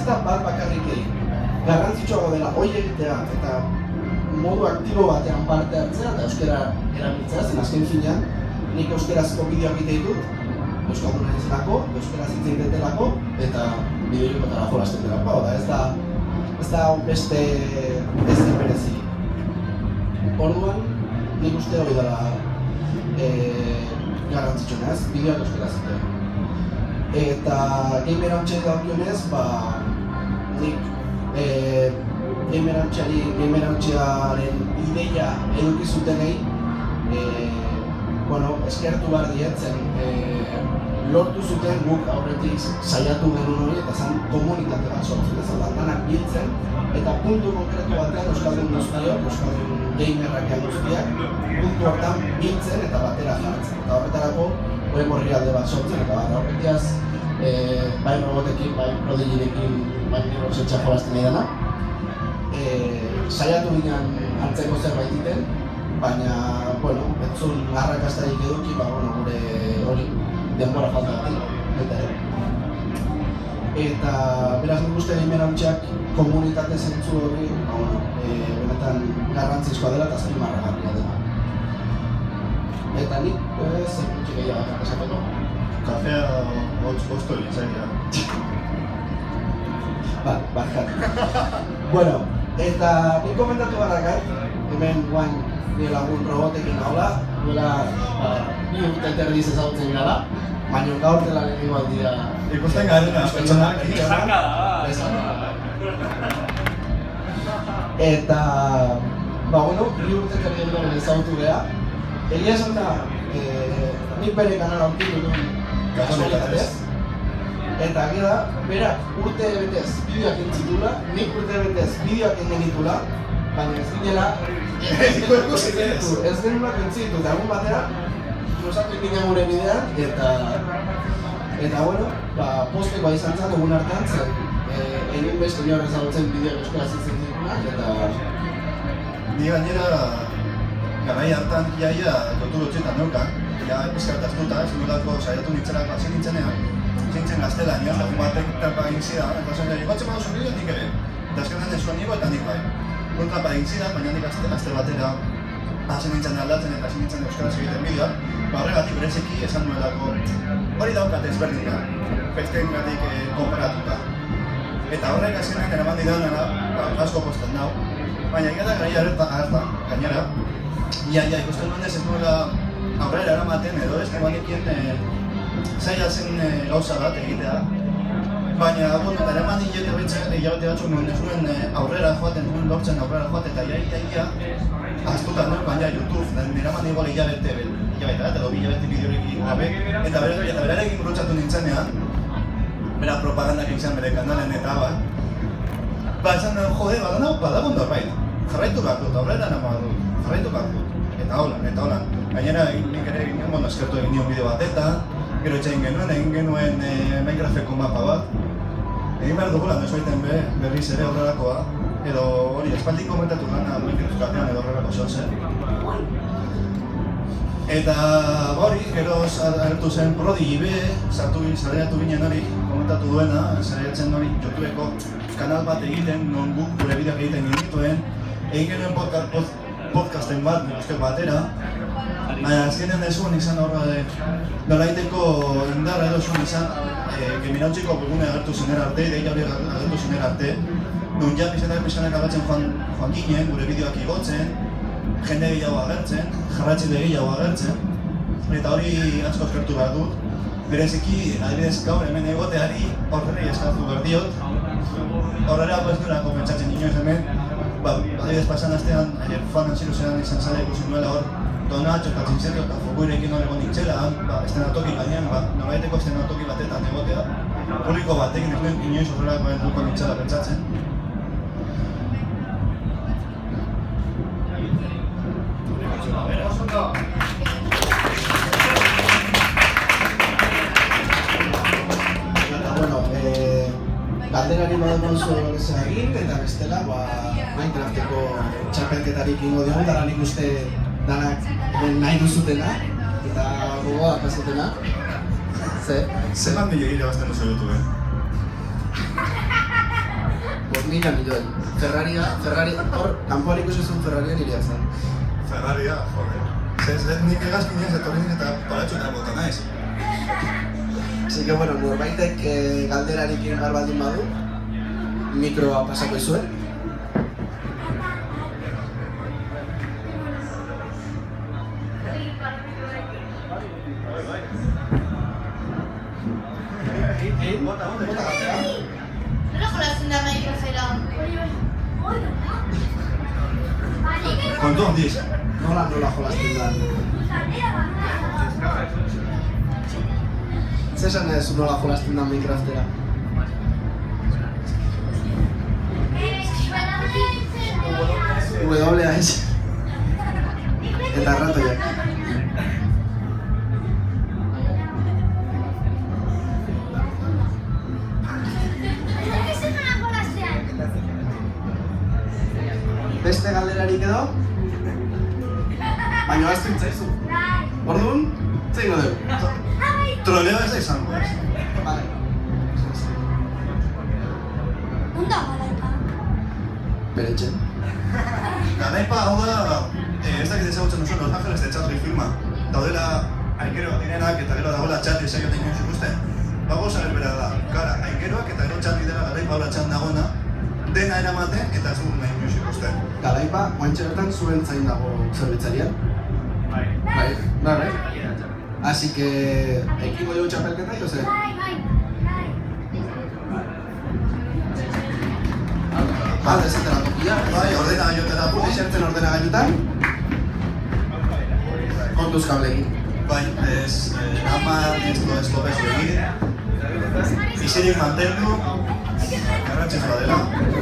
da bat bakarrik egin. Garrantzitsuago dela hori egitea eta modu aktibo batean parte hartzea eta euskara erabiltzea, zen azken finean nik euskarazko bideoak egite ditut, euskalduna izelako, euskaraz hitz egitetelako eta bideoikotara jolasten delako, ez da beste berezi. Orduan, nik uste hori dela garrantzitsuna, ez? Bideoak euskaraz egitea. Eta gamer hauntxeri daukionez, nik gamer hauntxearen ideia eduki zutenei eskertu behar dietzen lortu zuten guk aurretik saiatu genuen hori eta zan komunitate bat sortzen ez da, danak biltzen eta puntu konkretu batean euskaldun guztiak, euskaldun gamerrak guztiak puntu hortan biltzen eta batera jartzen eta horretarako hori morrialde bat sortzen eta horretiaz bai robotekin, bai prodigirekin, bai nirrosetxa jolazten nahi dena saiatu ginen hartzeko zerbait iten baina, etzun arrakastarik eduki, gure hori denbora falta bat eta beraz nik uste gamer hauntxeak komunitate zentzu hori benetan garrantzizkoa dela eta azpimarragarria dela eta nik zer gutxi gehiago esateko kafea bosto egin barkat eta nik komentatu barrakat hemen guain nire lagun robotekin gaula, duela bi urte terdiz ezagutzen gara, baina gaur dela lehenengo aldira... Ikusten garena, pertsonak. Izanka da! Eta... bi urte terdiz ezagutu geha. Egia esan da, nik bere kanala aurkitu duen kasualitatez. Eta gira, berak urte betez bideoak entzitula, nik urte betez bideoak engenitula, baina ez ginela ez genulak entzitu, eta egun batera luzatu ikinen gure bidean eta postekoa izan zen egun hartan zen egin beste nire ezagutzen bideoak euskaraz itzen zitunak eta ni gainera garai hartan iaia kontu gotxetan neukan eskartaztuta, ez nolako saiatu nintzelako hasi nintzenean zintzen gaztelanian, lagun batek trampa egin zidan eta zen jari, batzen baduzu bideoak nik ere eta azkenean ez zuen nigo eta nik bai kontrapa egin zidan, baina nik azte batera hasi nintzen aldatzen eta hasi nintzen euskaraz egiten bideoak horregatik bereziki esan nuelako hori daukat ezberdin da, bestengatik konparatuta eta horrek azkenean eraman didanara asko posten dau baina egia da garaia hartan, gainera ikusten nuen ez nuela aurrera eramaten edo ez nebanikien zaila zen gauza bat egitea baina, eta eraman hilabete batzuk nuen ez nuen aurrera joaten, nuen lortzen aurrera joaten eta iaia astutan nuen baina YouTube, eraman igual hilabete bat edo hilabete bideorekin gabe eta berarekin gurutzatu nintzenean bera propagandak izan bere kanalen eta esan nuen jode, badagun norbait jarraitu behar dut, aurrera nama dut, jarraitu behar dut eta holan gainera nik ere eskertu egin nion bideo bat eta gero egin genuen Minecrafteko mapa bat egin behar dugula, ez baiten berriz ere horrelakoa edo hori, espaldik komentatu gana Minecraftean edo horrelako zozen eta hori, gero agertu zen Prodigy B, zariatu ginen hori komentatu duena, zariatzen hori YouTubeko kanal bat egiten, non guk gure bideak egiten genituen egin genuen podcasten bat, nire batera baina azkenean ez zuen izan horra nolaiteko indarra edo zuen izan Gemirautziko gune agertu zenera arte, deia hori agertu zenera arte nun ja pisanak agertzen joan ginen, gure bideoak igotzen jende gehiago agertzen, jarratxile gehiago agertzen eta hori asko eskertu behar dut bereziki, adibidez gaur hemen egoteari horreri eskartu behar diot horrela ez nolako pentsatzen inoiz hemen adibidez pasan astean fanan ziruzean izan zela ikusi nuela hor Donatxo eta Txintzerio eta Fokuirekin horrego nintzela estenatoki gainean, noraiteko estenatoki batetan egotea publiko batekin ez nuen inoiz horrelako helduko nintzela pentsatzen galderari badagoen zuen egin eta bestela Minecrafteko txapelketarik ingo diogu dara nik uste danak nahi duzutena eta gogoa pasatena Zeman milioi irabazten duzu YouTube? milioi. Ferrari, hor, kanpoan ikusi zuen Ferraria nirea zen. Ferraria, jode. Ez nik egazkinez etorri eta paratxotan bota naiz. Así que, bueno, norbaitek galderarik egin behar baldin badu, mikroa pasako izuen. Bota galdera. Nola jolasten da Minecraftera? Kontu handiz. Nola jolasten da. Zesan ez nola jolasten da Minecraftera? WS. Eta ratoiak. Beste galderarik edo? Baina aztu itzaizu. Orduan, zeingo dugu. Troleo ez da izango ez. Vale. Unda garaipa. Beretxen. Garaipa hau da, ez dakit ezagutzen duzuen Los Angeles de Charlie filma. Daudela aingeroak direnak eta gero dagoela Charlie saioa egin zikusten. Bagoza berbera da, gara, aingeroak eta gero Charlie dela garaipa hau txan dagoena, dena eramaten eta ez dugun nahi inoiz ikusten. Garaipa, guantxe bertan zuen zain dago zerbitzarian. Bai. Así que, ekingo dugu txapelketa, jo zer? Bale, ez dela tokia. Bai, ordena gaiotera Gure xertzen ordenagailutan. Kontuz kablekin. bai, ez, ama, ez lo bezu egin. Isirik mantendu, garrantzitsua dela.